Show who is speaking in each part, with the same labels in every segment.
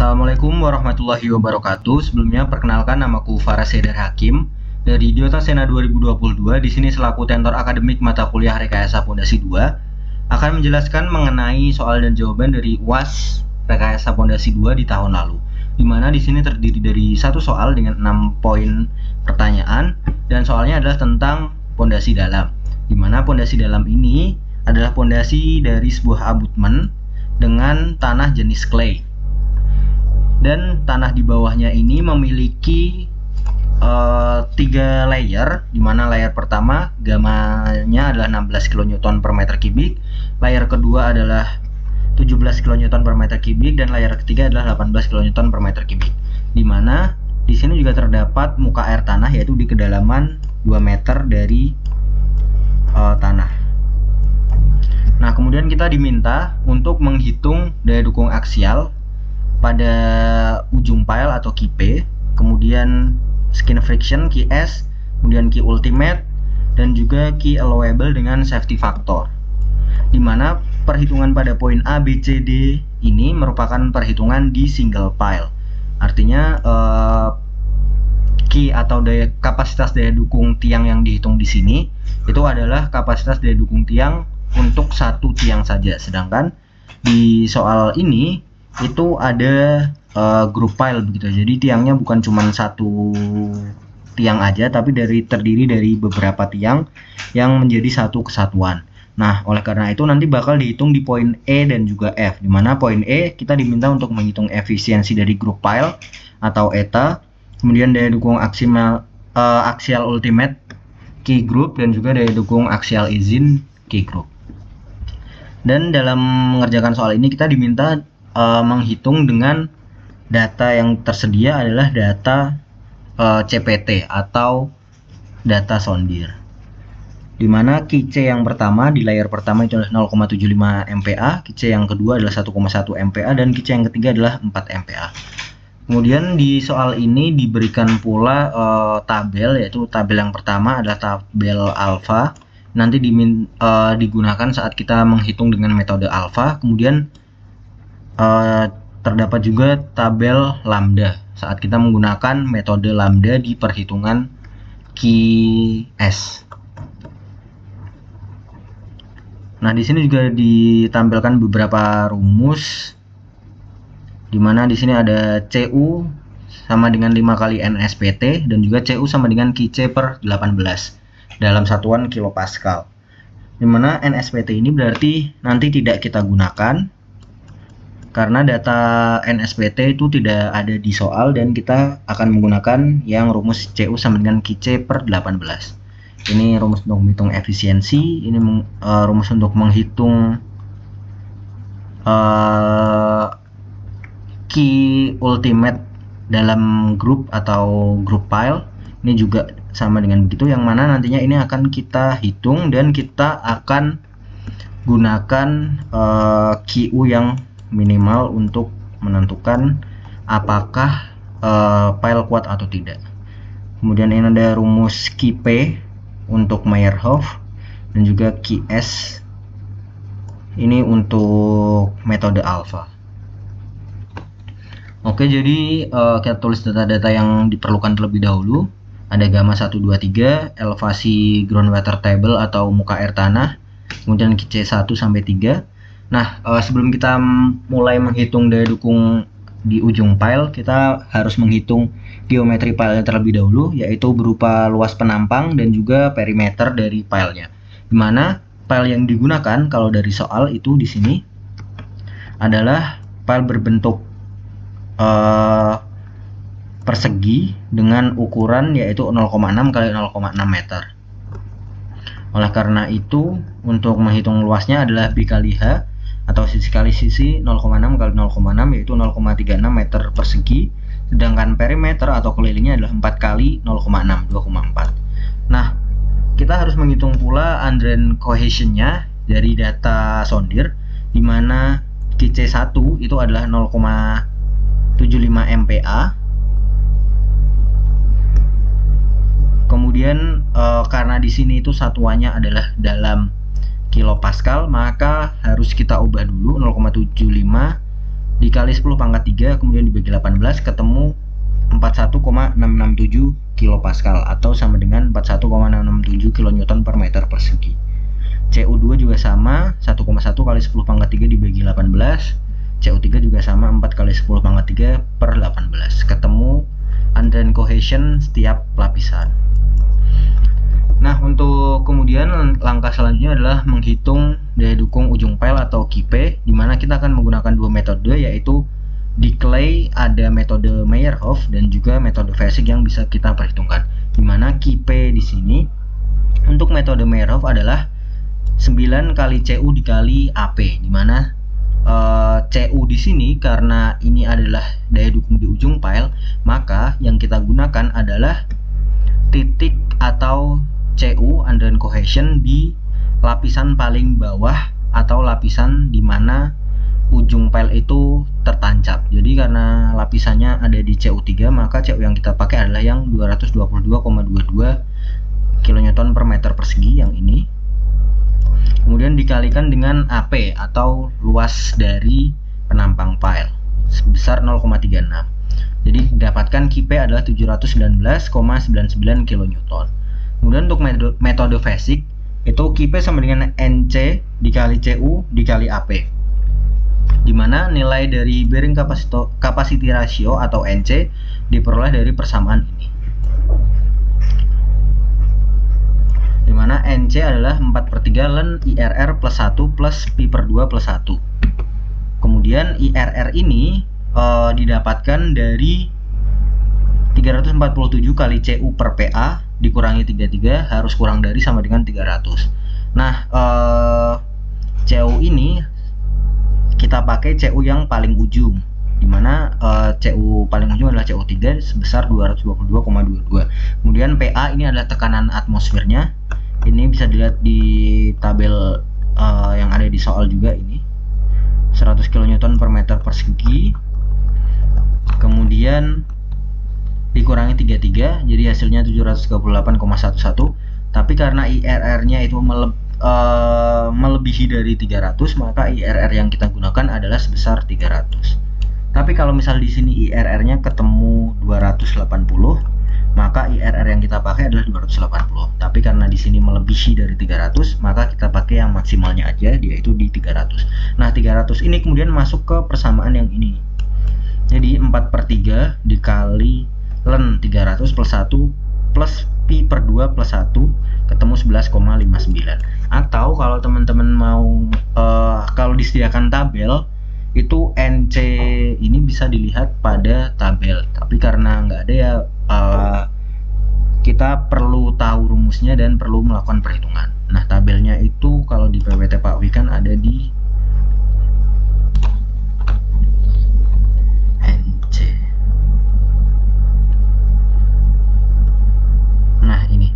Speaker 1: Assalamualaikum warahmatullahi wabarakatuh. Sebelumnya perkenalkan, namaku Farah Sedar Hakim dari Diota Sena 2022. Di sini selaku tentor akademik mata kuliah Rekayasa Pondasi 2 akan menjelaskan mengenai soal dan jawaban dari UAS Rekayasa Pondasi 2 di tahun lalu. Di mana di sini terdiri dari satu soal dengan 6 poin pertanyaan dan soalnya adalah tentang pondasi dalam. Di mana pondasi dalam ini adalah pondasi dari sebuah abutmen dengan tanah jenis clay. Dan tanah di bawahnya ini memiliki 3 layer, di mana layer pertama gamanya adalah 16 kN per meter kubik, layer kedua adalah 17 kN per meter kubik, dan layer ketiga adalah 18 kN per meter kubik. Di mana di sini juga terdapat muka air tanah, yaitu di kedalaman 2 meter dari tanah. Nah, kemudian kita diminta untuk menghitung daya dukung aksial pada ujung pile atau key P, kemudian skin friction key S, kemudian key ultimate, dan juga key allowable dengan safety factor. Dimana perhitungan pada poin A, B, C, D ini merupakan perhitungan di single pile. Artinya key atau kapasitas daya dukung tiang yang dihitung di sini itu adalah kapasitas daya dukung tiang untuk satu tiang saja. Sedangkan di soal ini itu ada group pile begitu. Jadi tiangnya bukan cuma satu tiang aja, tapi terdiri dari beberapa tiang yang menjadi satu kesatuan. Nah, oleh karena itu nanti bakal dihitung di poin E dan juga F. Dimana poin E kita diminta untuk menghitung efisiensi dari group pile atau eta, kemudian daya dukung aksial ultimate key group, dan juga daya dukung aksial izin key group. Dan dalam mengerjakan soal ini kita diminta menghitung dengan data yang tersedia adalah data CPT atau data sondir, dimana key C yang pertama di layer pertama itu adalah 0,75 MPa, key C yang kedua adalah 1,1 MPa, dan key C yang ketiga adalah 4 MPa. Kemudian di soal ini diberikan pula tabel, yaitu tabel yang pertama adalah tabel alfa, nanti digunakan saat kita menghitung dengan metode alfa. Kemudian terdapat juga tabel lambda saat kita menggunakan metode lambda di perhitungan key S. Nah, di sini juga ditampilkan beberapa rumus, di mana di sini ada CU sama dengan 5 kali NSPT, dan juga CU sama dengan QC per 18 dalam satuan kilopascal. Di mana NSPT ini berarti nanti tidak kita gunakan karena data NSPT itu tidak ada di soal, dan kita akan menggunakan yang rumus CU sama dengan QC per 18. Ini rumus untuk menghitung efisiensi, ini rumus untuk menghitung key ultimate dalam grup atau group pile. Ini juga sama dengan begitu, yang mana nantinya ini akan kita hitung dan kita akan gunakan QU yang minimal untuk menentukan apakah pile kuat atau tidak. Kemudian ini ada rumus key P untuk Meyerhof, dan juga key S ini untuk metode alpha. Oke, jadi kita tulis data-data yang diperlukan terlebih dahulu. Ada gamma 1, 2, 3, elevasi groundwater table atau muka air tanah, kemudian QC 1 sampai 3. Nah, sebelum kita mulai menghitung daya dukung di ujung pile, kita harus menghitung geometri pile terlebih dahulu, yaitu berupa luas penampang dan juga perimeter dari pilenya. Dimana pile yang digunakan kalau dari soal itu di sini adalah pile berbentuk persegi dengan ukuran yaitu 0,6 kali 0,6 meter. Oleh karena itu, untuk menghitung luasnya adalah B kali H atau sisi kali sisi 0,6 kali 0,6, yaitu 0,36 meter persegi, sedangkan perimeter atau kelilingnya adalah 4 kali 0,6, 2,4. Nah, kita harus menghitung pula Andren cohesionnya dari data sondir, di mana QC1 itu adalah 0,75 MPa. Kemudian karena di sini itu satuannya adalah dalam kilopascal, maka harus kita ubah dulu 0,75 dikali 10 pangkat 3 kemudian dibagi 18 ketemu 41,667 kilopascal atau sama dengan 41,667 kilonewton per meter persegi. CO2 juga sama, 1,1 kali 10 pangkat 3 dibagi 18. CO3 juga sama, 4 kali 10 pangkat 3 per 18. Ketemu underline cohesion setiap lapisan. Nah, untuk kemudian langkah selanjutnya adalah menghitung daya dukung ujung pile atau KP, di mana kita akan menggunakan dua metode, yaitu di clay ada metode Meyerhof dan juga metode Vesic yang bisa kita perhitungkan. Di mana KP di sini untuk metode Meyerhof adalah 9 kali CU dikali AP, di mana CU di sini karena ini adalah daya dukung di ujung pile, maka yang kita gunakan adalah titik atau CU underline cohesion di lapisan paling bawah atau lapisan di mana ujung pile itu tertancap. Jadi karena lapisannya ada di CU3, maka CU yang kita pakai adalah yang 222,22 kilonewton per meter persegi yang ini. Kemudian dikalikan dengan AP atau luas dari penampang pile sebesar 0,36. Jadi didapatkan KP adalah 719,99 kilonewton. Kemudian untuk metode Vesic itu KP sama dengan NC dikali CU dikali AP, di mana nilai dari bearing capacity ratio atau NC diperoleh dari persamaan ini, di mana NC adalah 4/3 ln IRR plus 1 plus Pi per 2 plus 1. Kemudian IRR ini didapatkan dari 347 kali CU per PA dikurangi 33 harus kurang dari sama dengan 300. Nah, CU ini kita pakai CU yang paling ujung, di mana CU paling ujung adalah CU3 sebesar 222,22. Kemudian PA ini adalah tekanan atmosfernya. Ini bisa dilihat di tabel yang ada di soal juga, ini 100 kN per meter persegi. Kemudian dikurangi 33, jadi hasilnya 738,11. Tapi karena IRR-nya itu melebihi dari 300, maka IRR yang kita gunakan adalah sebesar 300. Tapi kalau misal di sini IRR-nya ketemu 280, maka IRR yang kita pakai adalah 280. Tapi karena di sini melebihi dari 300, maka kita pakai yang maksimalnya aja, yaitu di 300. Nah, 300 ini kemudian masuk ke persamaan yang ini. Jadi 4/3 dikali ln 300 plus 1 plus Pi per 2 plus 1 ketemu 11,59. Atau kalau teman-teman mau kalau disediakan tabel itu NC ini bisa dilihat pada tabel, tapi karena nggak ada ya kita perlu tahu rumusnya dan perlu melakukan perhitungan. Nah, tabelnya itu kalau di PPT Pak Wi kan ada di NC. Nah, ini.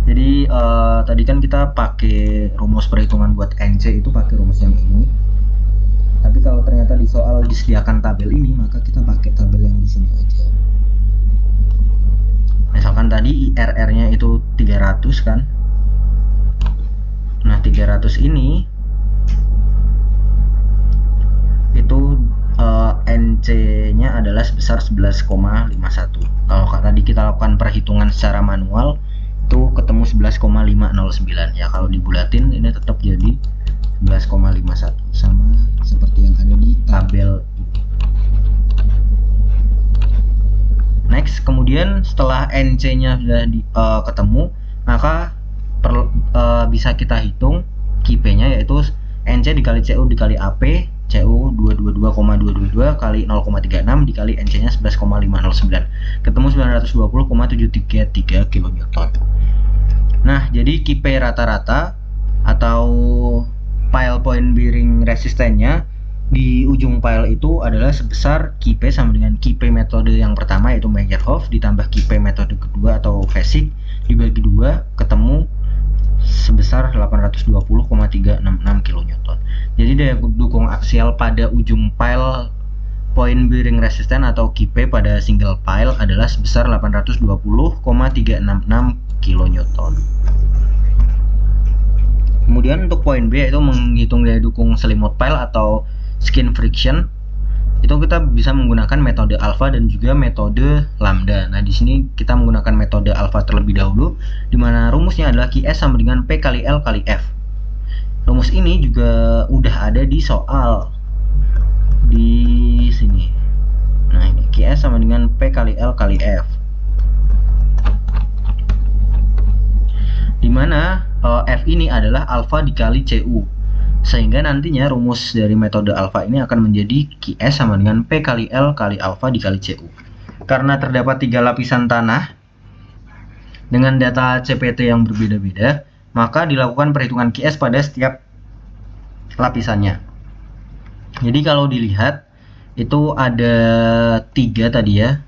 Speaker 1: Jadi tadi kan kita pakai rumus perhitungan buat NC itu pakai rumus yang ini. Tapi kalau ternyata di soal disediakan tabel ini, maka kita pakai tabel yang di sini aja. Misalkan tadi IRR-nya itu 300 kan. Nah, 300 ini itu NC-nya adalah sebesar 11,51. Kalau tadi kita lakukan perhitungan secara manual itu ketemu 11,509. Ya, kalau dibulatin ini tetap jadi 11,51, sama seperti yang ada di tabel ini. Next, kemudian setelah NC-nya sudah ketemu, maka bisa kita hitung KP-nya, yaitu NC dikali CU dikali AP. CU 222,222 kali 0,36 dikali NC-nya 11,509 ketemu 920,733 kN. Nah, jadi KP rata-rata atau pile point bearing resistennya di ujung pile itu adalah sebesar KP sama dengan KP metode yang pertama yaitu Meyerhof ditambah KP metode kedua atau Vesic dibagi 2 ketemu sebesar 820,366 kN. Jadi daya dukung aksial pada ujung pile point bearing resisten atau KP pada single pile adalah sebesar 820,366 kN. Kemudian untuk poin B yaitu menghitung daya dukung selimut pile atau skin friction. itu kita bisa menggunakan metode alfa dan juga metode lambda. Nah, di sini kita menggunakan metode alfa terlebih dahulu, di mana rumusnya adalah Qs sama dengan P kali L kali F. Rumus ini juga udah ada di soal di sini. Nah, ini Qs sama dengan P kali L kali F. Di mana F ini adalah alfa dikali Cu. Sehingga nantinya rumus dari metode alfa ini akan menjadi Qs sama dengan P kali L kali alfa dikali Cu. Karena terdapat 3 lapisan tanah dengan data CPT yang berbeda-beda, maka dilakukan perhitungan Qs pada setiap lapisannya. Jadi kalau dilihat itu ada 3 tadi ya,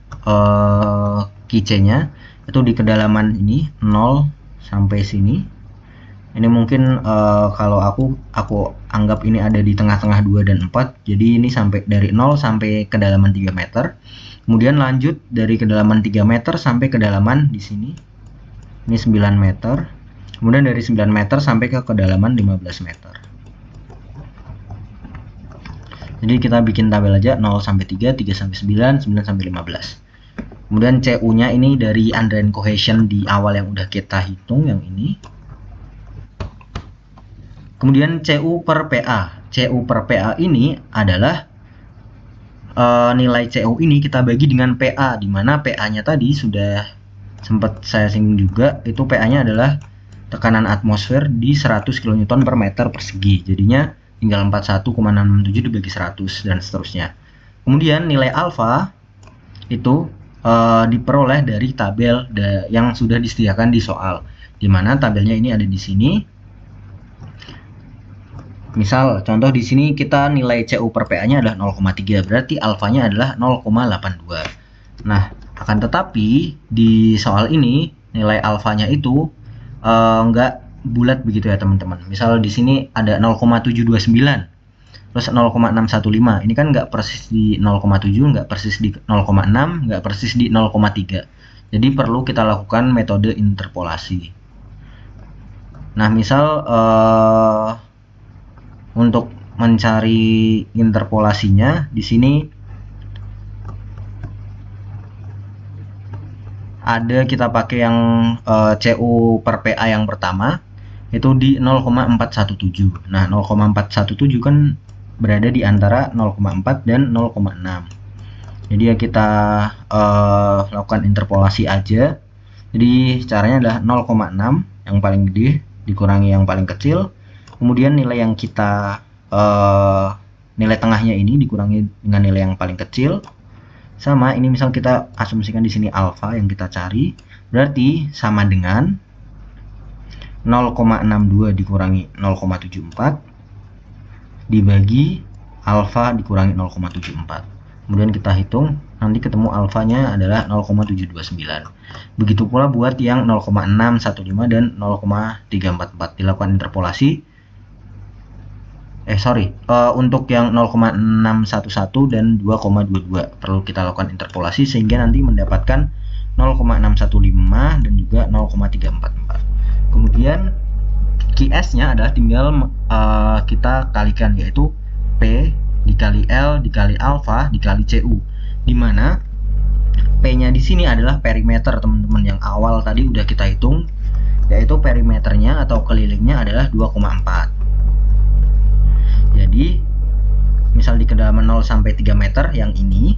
Speaker 1: QC-nya itu di kedalaman ini 0 sampai sini. Ini mungkin kalau aku anggap ini ada di tengah-tengah 2 dan 4. Jadi ini sampai dari 0 sampai kedalaman 3 meter. Kemudian lanjut dari kedalaman 3 meter sampai kedalaman di sini. Ini 9 meter. Kemudian dari 9 meter sampai ke kedalaman 15 meter. Jadi kita bikin tabel aja 0 sampai 3, 3 sampai 9, 9 sampai 15. Kemudian CU-nya ini dari undrained cohesion di awal yang udah kita hitung yang ini. Kemudian CU per PA. CU per PA ini adalah nilai CU ini kita bagi dengan PA, di mana PA-nya tadi sudah sempat saya singgung juga, itu PA-nya adalah tekanan atmosfer di 100 kN per meter persegi. Jadinya tinggal 41,667 dibagi 100 dan seterusnya. Kemudian nilai alfa itu diperoleh dari tabel yang sudah disediakan di soal, di mana tabelnya ini ada di sini. Misal contoh di sini kita nilai CU per PA-nya adalah 0,3, berarti alfanya adalah 0,82. Nah, akan tetapi di soal ini nilai alfanya itu enggak bulat begitu ya teman-teman. Misal di sini ada 0,729 plus 0,615. Ini kan enggak persis di 0,7, enggak persis di 0,6, enggak persis di 0,3. Jadi perlu kita lakukan metode interpolasi. Nah, misal untuk mencari interpolasinya di sini ada kita pakai yang CU per PA yang pertama itu di 0,417. Nah, 0,417 kan berada di antara 0,4 dan 0,6. Jadi ya kita lakukan interpolasi aja. Jadi caranya adalah 0,6 yang paling gede dikurangi yang paling kecil. Kemudian nilai yang kita nilai tengahnya ini dikurangi dengan nilai yang paling kecil. Sama ini misal kita asumsikan di sini alfa yang kita cari, berarti sama dengan 0,62 dikurangi 0,74 dibagi alfa dikurangi 0,74. Kemudian kita hitung, nanti ketemu alfanya adalah 0,729. Begitu pula buat yang 0,615 dan 0,344 dilakukan interpolasi. Untuk yang 0,611 dan 2,22 perlu kita lakukan interpolasi sehingga nanti mendapatkan 0,615 dan juga 0,344. Kemudian Qs-nya adalah tinggal kita kalikan, yaitu P dikali L dikali alfa dikali Cu, dimana P-nya di sini adalah perimeter teman-teman yang awal tadi udah kita hitung, yaitu perimeternya atau kelilingnya adalah 2,4. Jadi misal di kedalaman 0 sampai 3 meter yang ini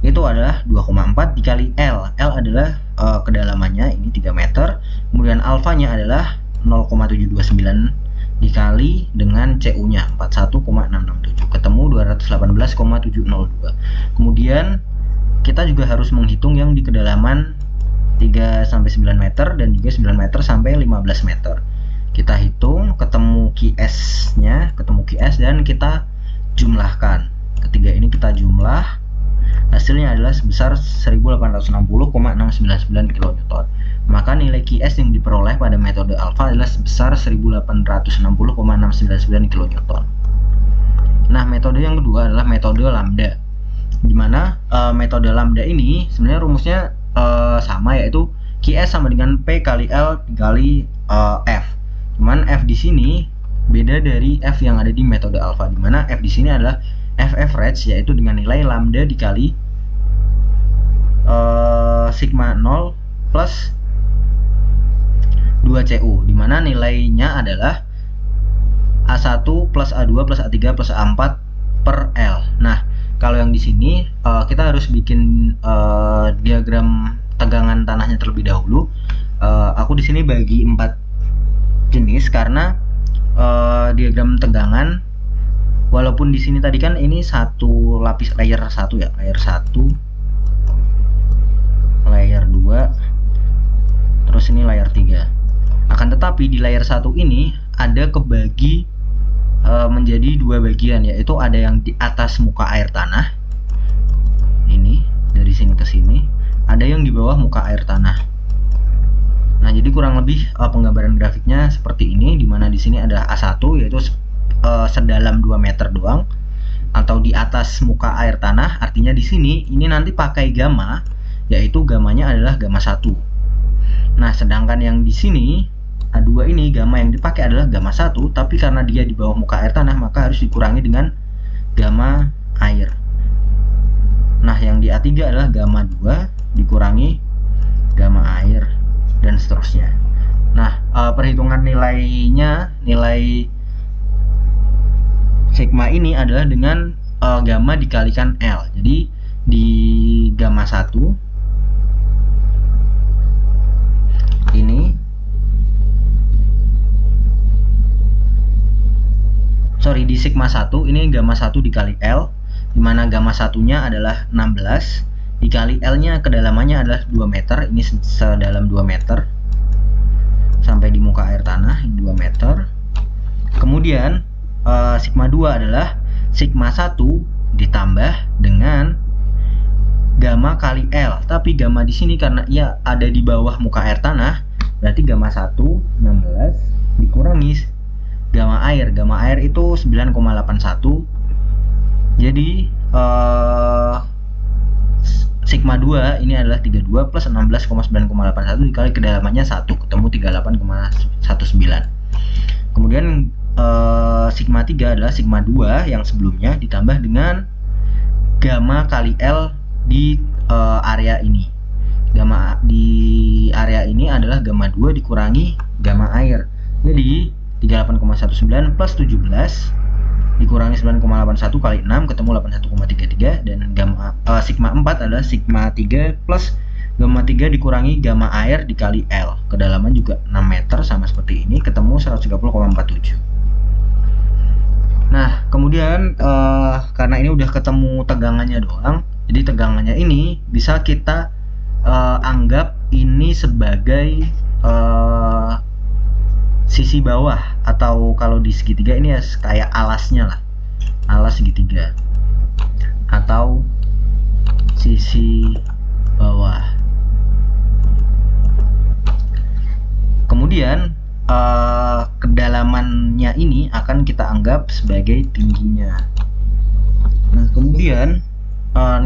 Speaker 1: itu adalah 2,4 dikali L. L adalah kedalamannya ini 3 meter. Kemudian alfanya adalah 0,729 dikali dengan CU-nya 41,667, ketemu 218,702. Kemudian kita juga harus menghitung yang di kedalaman 3 sampai 9 meter dan juga 9 meter sampai 15 meter. Kita hitung, ketemu Qs-nya, ketemu Qs dan kita jumlahkan. Ketiga ini kita jumlah, hasilnya adalah sebesar 1860,699 kN. Maka nilai Qs yang diperoleh pada metode alfa adalah sebesar 1860,699 kN. Nah, metode yang kedua adalah metode lambda, dimana metode lambda ini sebenarnya rumusnya sama, yaitu Qs sama dengan P kali L dikali F. Cuman F di sini beda dari F yang ada di metode alfa, dimana F di sini adalah F average, yaitu dengan nilai lambda dikali sigma 0 plus 2CU, dimana nilainya adalah A1 plus A2 plus A3 plus A4 per L. Nah, kalau yang di sini kita harus bikin diagram tegangan tanahnya terlebih dahulu. Aku di sini bagi 4 jenis karena diagram tegangan, walaupun di sini tadi kan ini satu lapis layer 1 ya, layer 1, layer 2, terus ini layer 3. Akan tetapi di layer 1 ini ada kebagi menjadi 2 bagian, yaitu ada yang di atas muka air tanah, ini dari sini ke sini, ada yang di bawah muka air tanah. Nah, jadi kurang lebih penggambaran grafiknya seperti ini, dimana di sini ada A1 yaitu sedalam 2 meter doang, atau di atas muka air tanah. Artinya di sini ini nanti pakai gamma, yaitu gamanya adalah gamma 1. Nah, sedangkan yang di sini A2 ini gamma yang dipakai adalah gamma 1, tapi karena dia di bawah muka air tanah maka harus dikurangi dengan gamma air. Nah, yang di A3 adalah gamma 2 dikurangi gamma air, dan seterusnya. Nah, perhitungan nilainya, nilai sigma ini adalah dengan gamma dikalikan L. Jadi di gamma 1 ini, di sigma 1 ini gamma 1 dikali L, dimana gamma 1-nya adalah 16 dikali L-nya kedalamannya adalah 2 meter, ini sedalam 2 meter sampai di muka air tanah 2 meter. Kemudian sigma 2 adalah sigma 1 ditambah dengan gamma kali L, tapi gamma di sini karena ia ada di bawah muka air tanah, berarti gamma 1 16 dikurangi gamma air. Gamma air itu 9,81. Jadi sigma 2 ini adalah 32 plus 16,9,81 dikali kedalamannya 1, ketemu 38,19. Kemudian sigma 3 adalah sigma 2 yang sebelumnya ditambah dengan gamma kali L di area ini. Gamma di area ini adalah gamma 2 dikurangi gamma air. Jadi 38,19 plus 17 dikurangi 9,81 kali 6 ketemu 81,33, dan gamma sigma 4 adalah sigma 3 plus gamma 3 dikurangi gamma air dikali L. Kedalaman juga 6 meter sama seperti ini, ketemu 130,47. Nah, kemudian karena ini udah ketemu tegangannya doang, jadi tegangannya ini bisa kita anggap ini sebagai sisi bawah, atau kalau di segitiga ini ya kayak alasnya lah, alas segitiga atau sisi bawah. Kemudian kedalamannya ini akan kita anggap sebagai tingginya. Nah, kemudian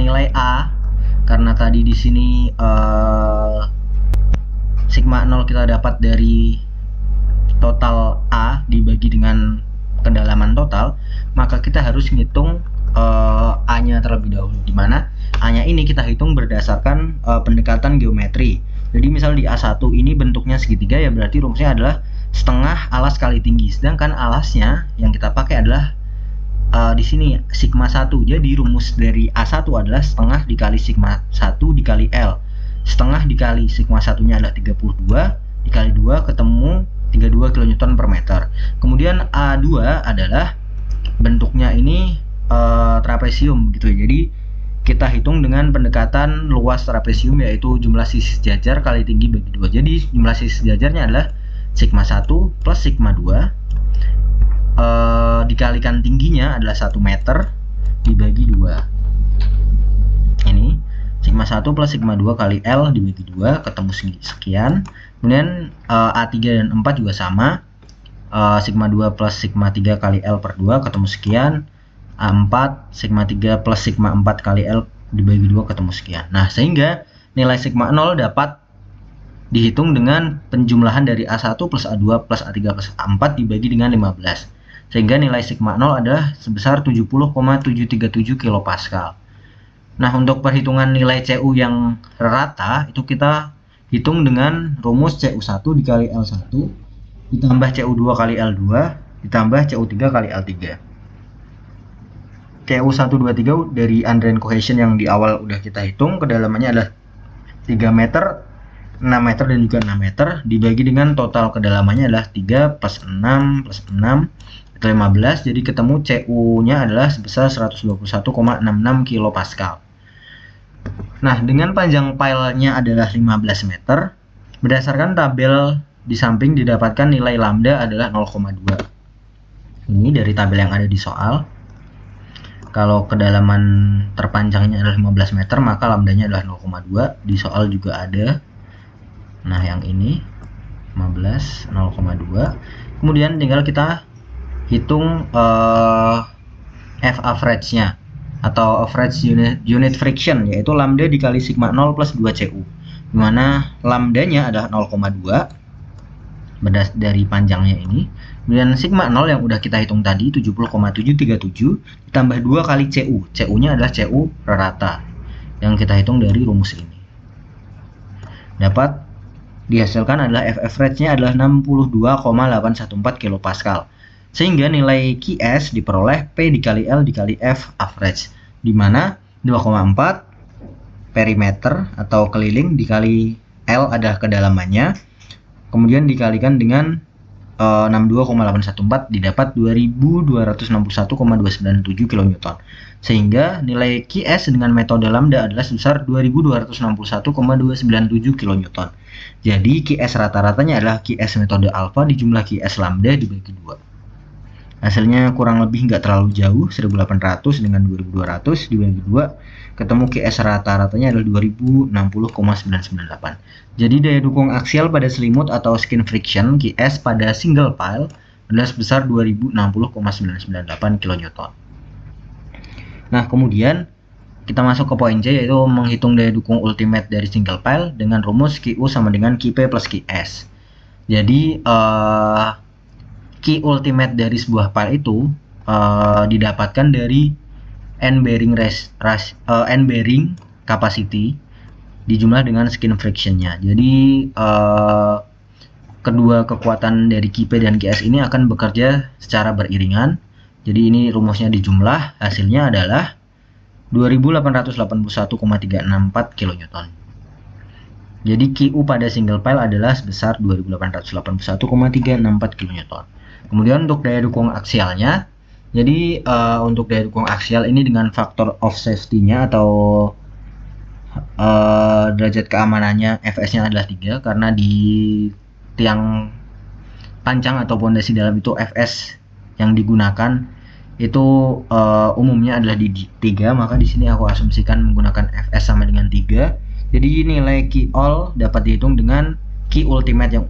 Speaker 1: nilai A, karena tadi di sini sigma 0 kita dapat dari total A dibagi dengan kedalaman total, maka kita harus ngitung A-nya terlebih dahulu, dimana A-nya ini kita hitung berdasarkan pendekatan geometri. Jadi misal di A1 ini bentuknya segitiga, ya berarti rumusnya adalah setengah alas kali tinggi, sedangkan alasnya yang kita pakai adalah di sini sigma 1. Jadi rumus dari A1 adalah setengah dikali sigma 1 dikali L. Setengah dikali sigma 1-nya adalah 32 dikali 2 ketemu 32 kN per meter. Kemudian A2 adalah bentuknya ini trapesium gitu ya. Jadi kita hitung dengan pendekatan luas trapesium, yaitu jumlah sisi sejajar kali tinggi bagi 2. Jadi jumlah sisi sejajarnya adalah sigma 1 plus sigma 2 dikalikan tingginya adalah 1 meter dibagi 2. Ini sigma 1 plus sigma 2 kali L dibagi 2 ketemu sekian. Kemudian A3 dan 4 juga sama, sigma 2 plus sigma 3 kali L per 2 ketemu sekian. A4 sigma 3 plus sigma 4 kali L dibagi 2 ketemu sekian. Nah, sehingga nilai sigma 0 dapat dihitung dengan penjumlahan dari A1 plus A2 plus A3 plus A4 dibagi dengan 15. sehingga nilai sigma 0 adalah sebesar 70,737 kilopascal. Nah, untuk perhitungan nilai CU yang rata itu kita hitung dengan rumus CU1 dikali L1 ditambah CU2 kali L2 ditambah CU3 kali L3. CU123 dari undrained cohesion yang di awal udah kita hitung, kedalamannya adalah 3 meter, 6 meter dan juga 6 meter, dibagi dengan total kedalamannya adalah 3 plus 6 plus 6 itu 15, jadi ketemu CU-nya adalah sebesar 121,66 kilopascal. Nah, dengan panjang pile-nya adalah 15 meter, berdasarkan tabel di samping didapatkan nilai lambda adalah 0,2. Ini dari tabel yang ada di soal. Kalau kedalaman terpanjangnya adalah 15 meter, maka lambdanya adalah 0,2. Di soal juga ada. Nah, yang ini 15 0,2. Kemudian tinggal kita hitung F average-nya atau average unit friction, yaitu lambda dikali sigma 0 plus 2CU, dimana lambdanya adalah 0,2 dari panjangnya ini, kemudian sigma 0 yang udah kita hitung tadi 70,737 ditambah 2 kali CU, CU-nya adalah CU rata yang kita hitung dari rumus ini, dapat dihasilkan adalah F average-nya adalah 62,814 kilopascal. Sehingga nilai QS diperoleh P dikali L dikali F average, di mana 2,4 perimeter atau keliling dikali L adalah kedalamannya, kemudian dikalikan dengan 62,814 didapat 2261,297 kN. Sehingga nilai QS dengan metode lambda adalah sebesar 2261,297 kN. Jadi QS rata-ratanya adalah QS metode alpha dijumlah QS lambda dibagi 2. Hasilnya kurang lebih nggak terlalu jauh, 1800 dengan 2200 dibagi 2, ketemu QS rata-ratanya adalah 2060,998. Jadi daya dukung aksial pada selimut atau skin friction QS pada single pile adalah sebesar 2060,998 kN. Nah, kemudian kita masuk ke poin C, yaitu menghitung daya dukung ultimate dari single pile dengan rumus QU sama dengan QP plus QS. Jadi Q ultimate dari sebuah pile itu didapatkan dari end bearing capacity dijumlah dengan skin frictionnya. Jadi kedua kekuatan dari QP dan QS ini akan bekerja secara beriringan. Jadi ini rumusnya dijumlah, hasilnya adalah 2881,364 kN. Jadi QU pada single pile adalah sebesar 2881,364 kN. Kemudian untuk daya dukung aksialnya, jadi untuk daya dukung aksial ini dengan faktor of safety-nya atau derajat keamanannya Fs-nya adalah 3, karena di tiang pancang atau pondasi dalam itu Fs yang digunakan itu umumnya adalah di 3, maka di sini aku asumsikan menggunakan Fs sama dengan 3. Jadi nilai Q all dapat dihitung dengan Q ultimate yang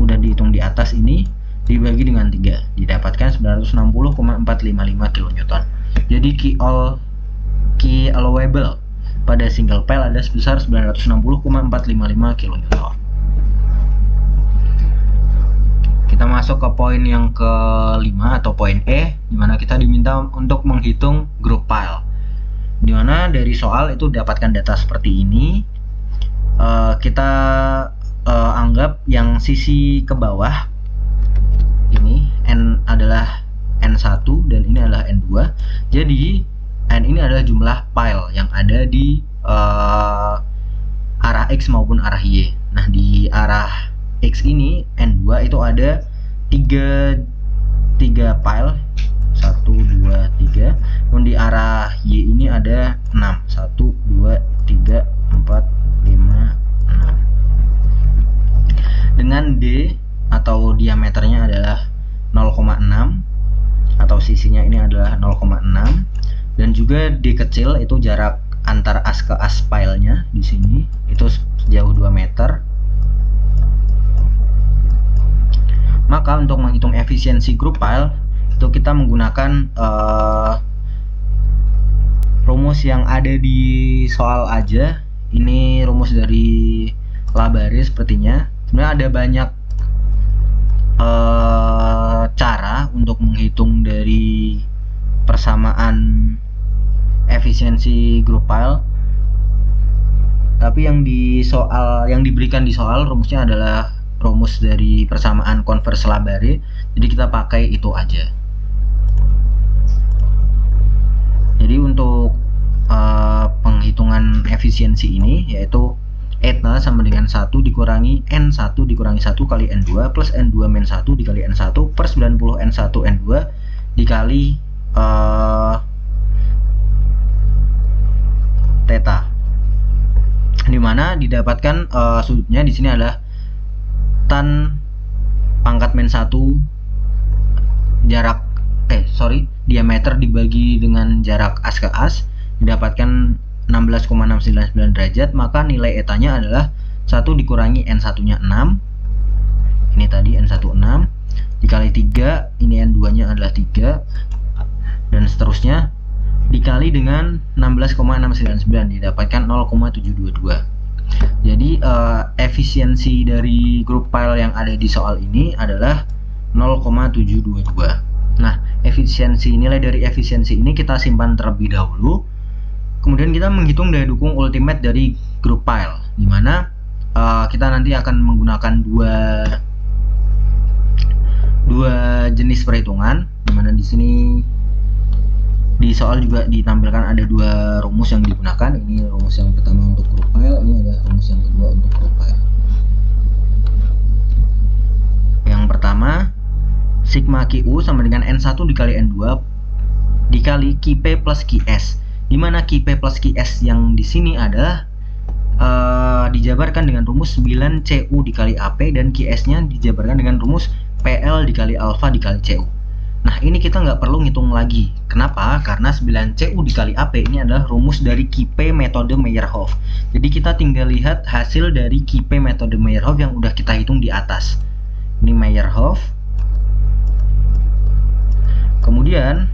Speaker 1: udah dihitung di atas ini dibagi dengan 3, didapatkan 960,455 kN. Jadi Q allowable pada single pile ada sebesar 960,455 kN. Kita masuk ke poin yang kelima atau poin E, dimana kita diminta untuk menghitung group pile. Dimana dari soal itu dapatkan data seperti ini. Kita anggap yang sisi ke bawah ini N adalah N1 dan ini adalah N2. Jadi N ini adalah jumlah pile yang ada di arah X maupun arah Y. Nah, di arah X ini N2 itu ada 3 pile, 1, 2, 3. Kemudian di arah Y ini ada 6, 1, 2, 3, 4, 5, 6. Dengan D atau diameternya adalah 0,6 atau sisinya ini adalah 0,6, dan juga D kecil itu jarak antar as ke as pile-nya di sini itu sejauh 2 meter. Maka untuk menghitung efisiensi group pile itu kita menggunakan rumus yang ada di soal aja. Ini rumus dari Labare sepertinya. Sebenarnya ada banyak cara untuk menghitung dari persamaan efisiensi group file, tapi yang diberikan di soal rumusnya adalah rumus dari persamaan converse Labare, jadi kita pakai itu aja. Jadi untuk penghitungan efisiensi ini yaitu eta sama dengan 1 dikurangi N1 dikurangi 1 kali N2 plus N2 min 1 dikali N1 per 90 N1 N2 dikali theta, dimana didapatkan sudutnya di sini adalah tan pangkat min 1 diameter dibagi dengan jarak as ke as didapatkan 16,699 derajat, maka nilai etanya adalah 1 dikurangi N1 nya 6, ini tadi N1 6 dikali 3, ini N2 nya adalah 3, dan seterusnya dikali dengan 16,699 didapatkan 0,722. Jadi efisiensi dari group file yang ada di soal ini adalah 0,722. Nah, nilai dari efisiensi ini kita simpan terlebih dahulu. Kemudian kita menghitung daya dukung ultimate dari group file, dimana kita nanti akan menggunakan dua jenis perhitungan, dimana di sini di soal juga ditampilkan ada dua rumus yang digunakan. Ini rumus yang pertama untuk group file, ini ada rumus yang kedua untuk group file. Yang pertama, sigma QU sama dengan N1 dikali N2 dikali QP plus QS, dimana QP plus QS yang di sini adalah dijabarkan dengan rumus 9CU dikali AP dan QS-nya dijabarkan dengan rumus PL dikali alfa dikali CU. Nah, ini kita nggak perlu ngitung lagi. Kenapa? Karena 9CU dikali AP ini adalah rumus dari QP metode Meyerhof. Jadi kita tinggal lihat hasil dari QP metode Meyerhof yang udah kita hitung di atas. Ini Meyerhof. Kemudian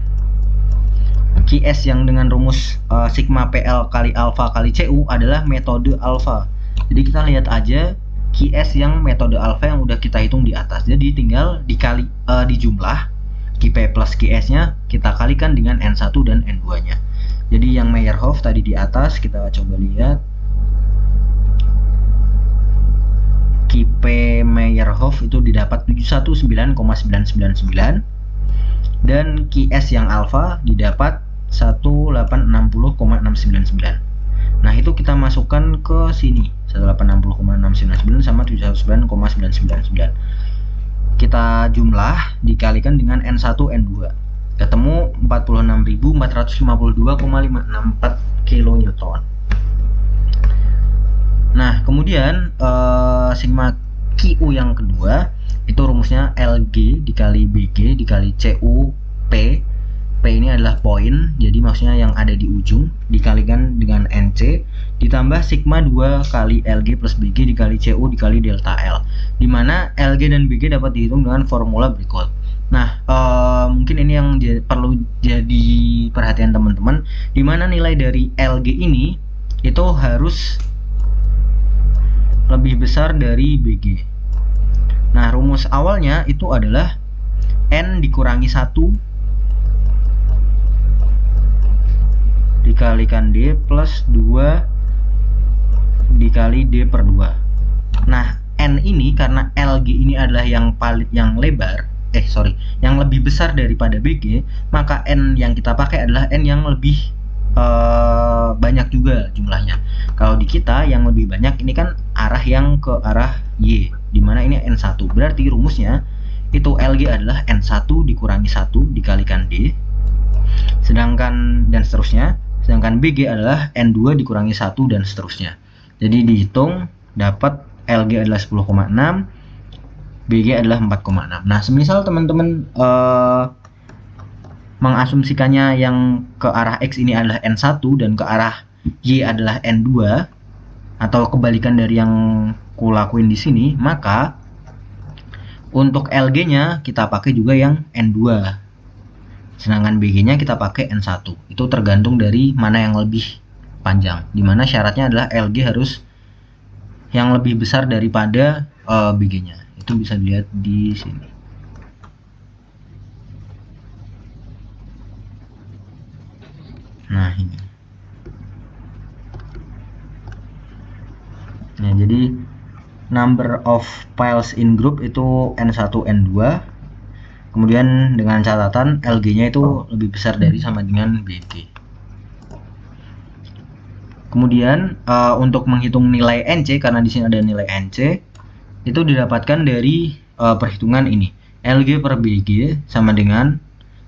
Speaker 1: QS yang dengan rumus sigma PL kali alfa kali CU adalah metode alfa. Jadi kita lihat aja QS yang metode alfa yang udah kita hitung di atas. Jadi tinggal dikali dijumlah QP plus QS-nya kita kalikan dengan N1 dan N2-nya. Jadi yang Meyerhof tadi di atas kita coba lihat. QP Meyerhof itu didapat 719,999 dan QS yang alfa didapat 1860,699. Nah, itu kita masukkan ke sini 1860,699 sama 709,999. Kita jumlah dikalikan dengan N1 N2 ketemu 46.452,564 kilonewton. Nah, kemudian sigma QU yang kedua itu rumusnya LG dikali BG dikali CU P. P ini adalah poin, jadi maksudnya yang ada di ujung, dikalikan dengan NC ditambah sigma 2 kali LG plus BG dikali CU dikali delta L, dimana LG dan BG dapat dihitung dengan formula berikut. Nah, mungkin ini yang perlu jadi perhatian teman-teman, dimana nilai dari LG ini itu harus lebih besar dari BG. Nah, rumus awalnya itu adalah N dikurangi 1 dikalikan D plus 2 dikali D per 2. Nah, N ini karena LG ini adalah yang yang lebih besar daripada BG, maka N yang kita pakai adalah N yang lebih banyak juga jumlahnya. Kalau di kita yang lebih banyak ini kan arah yang ke arah Y, dimana ini N1. Berarti rumusnya itu LG adalah N1 dikurangi 1 dikalikan D, sedangkan dan seterusnya. Sedangkan BG adalah N2 dikurangi 1 dan seterusnya. Jadi dihitung dapat LG adalah 10,6, BG adalah 4,6. Nah, semisal teman-teman mengasumsikannya yang ke arah X ini adalah N1 dan ke arah Y adalah N2, atau kebalikan dari yang kulakuin di sini, maka untuk LG-nya kita pakai juga yang N2. Sedangkan BG-nya kita pakai N1. Itu tergantung dari mana yang lebih panjang. Dimana syaratnya adalah LG harus yang lebih besar daripada BG-nya. Itu bisa dilihat di sini. Nah ini. Nah jadi number of files in group itu N1 N2, kemudian dengan catatan LG nya itu lebih besar dari sama dengan BG. Kemudian untuk menghitung nilai NC, karena di sini ada nilai NC, itu didapatkan dari perhitungan ini. LG per BG sama dengan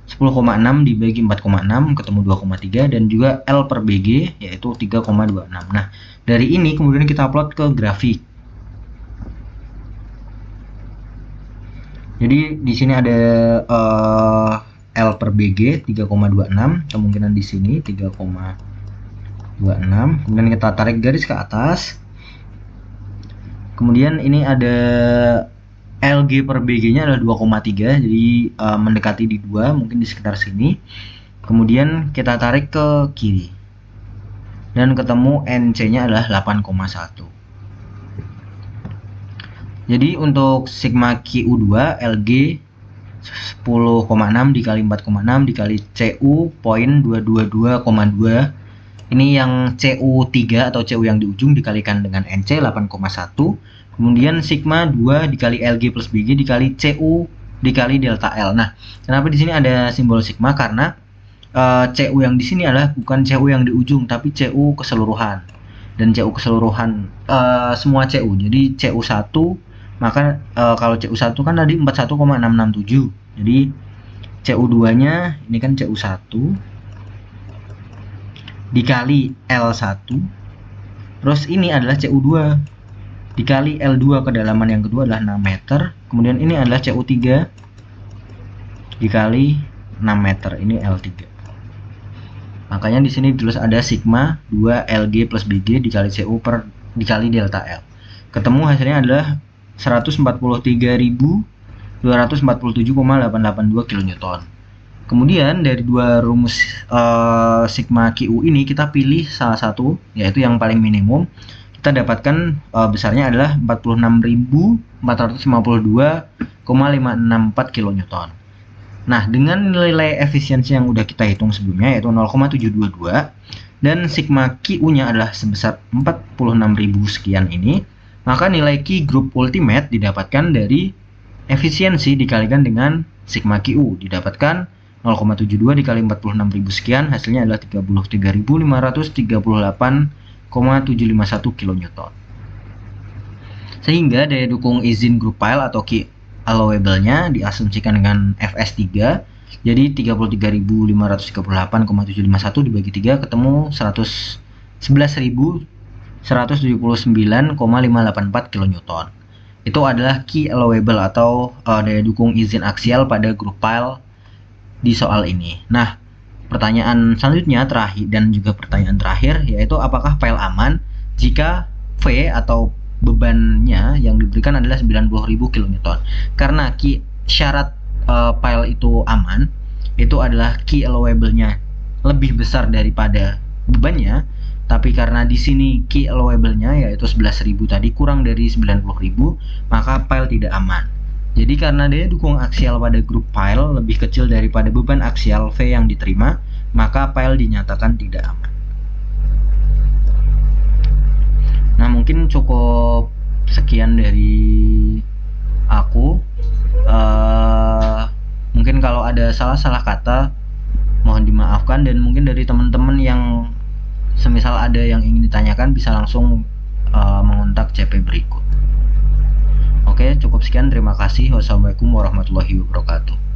Speaker 1: 10,6 dibagi 4,6 ketemu 2,3, dan juga L per BG yaitu 3,26. Nah, dari ini kemudian kita upload ke grafik. Jadi di sini ada L per BG 3,26, kemungkinan di sini 3,26. Kemudian kita tarik garis ke atas. Kemudian ini ada LG per BG-nya adalah 2,3, jadi mendekati di 2, mungkin di sekitar sini. Kemudian kita tarik ke kiri. Dan ketemu NC-nya adalah 8,1. Jadi untuk sigma QU2 LG 10,6 dikali 4,6 dikali CU poin 222,2. Ini yang CU3 atau CU yang di ujung dikalikan dengan NC 8,1. Kemudian sigma 2 dikali LG plus BG dikali CU dikali delta L. Nah, kenapa di sini ada simbol sigma? Karena CU yang di sini adalah bukan CU yang di ujung, tapi CU keseluruhan. Dan CU keseluruhan semua CU. Jadi CU1, maka kalau CU1 kan tadi 41,667. Jadi CU2-nya ini kan CU1 dikali L1. Terus ini adalah CU2 dikali L2, kedalaman yang kedua adalah 6 meter. Kemudian ini adalah CU3 dikali 6 meter, ini L3. Makanya di sini ditulis ada sigma 2 LG plus BG dikali CU per dikali delta L. Ketemu hasilnya adalah 143.247,882 kN. Kemudian dari dua rumus sigma QU ini kita pilih salah satu, yaitu yang paling minimum. Kita dapatkan besarnya adalah 46.452,564 kN. Nah, dengan nilai efisiensi yang udah kita hitung sebelumnya yaitu 0,722 dan sigma QU-nya adalah sebesar 46.000 sekian ini, maka nilai Q group ultimate didapatkan dari efisiensi dikalikan dengan sigma QU, didapatkan 0,72 dikali 46.000 sekian, hasilnya adalah 33.538,751 kN. Sehingga daya dukung izin group file atau key allowable-nya diasumsikan dengan FS3, jadi 33.538,751 dibagi 3 ketemu 111.179,584 kN. Itu adalah key allowable atau daya dukung izin aksial pada group file di soal ini. Nah, pertanyaan selanjutnya terakhir dan juga pertanyaan terakhir yaitu apakah file aman jika V atau bebannya yang diberikan adalah 90.000 kN. Karena syarat file itu aman, itu adalah key allowable-nya lebih besar daripada bebannya, tapi karena di sini key allowable-nya yaitu 11.000 tadi kurang dari 90.000, maka file tidak aman. Jadi karena daya dukung aksial pada grup file lebih kecil daripada beban aksial V yang diterima, maka file dinyatakan tidak aman. Nah, mungkin cukup sekian dari aku. Mungkin kalau ada salah-salah kata mohon dimaafkan, dan mungkin dari teman-teman yang semisal ada yang ingin ditanyakan bisa langsung mengontak CP berikut. Oke, cukup sekian. Terima kasih. Wassalamualaikum warahmatullahi wabarakatuh.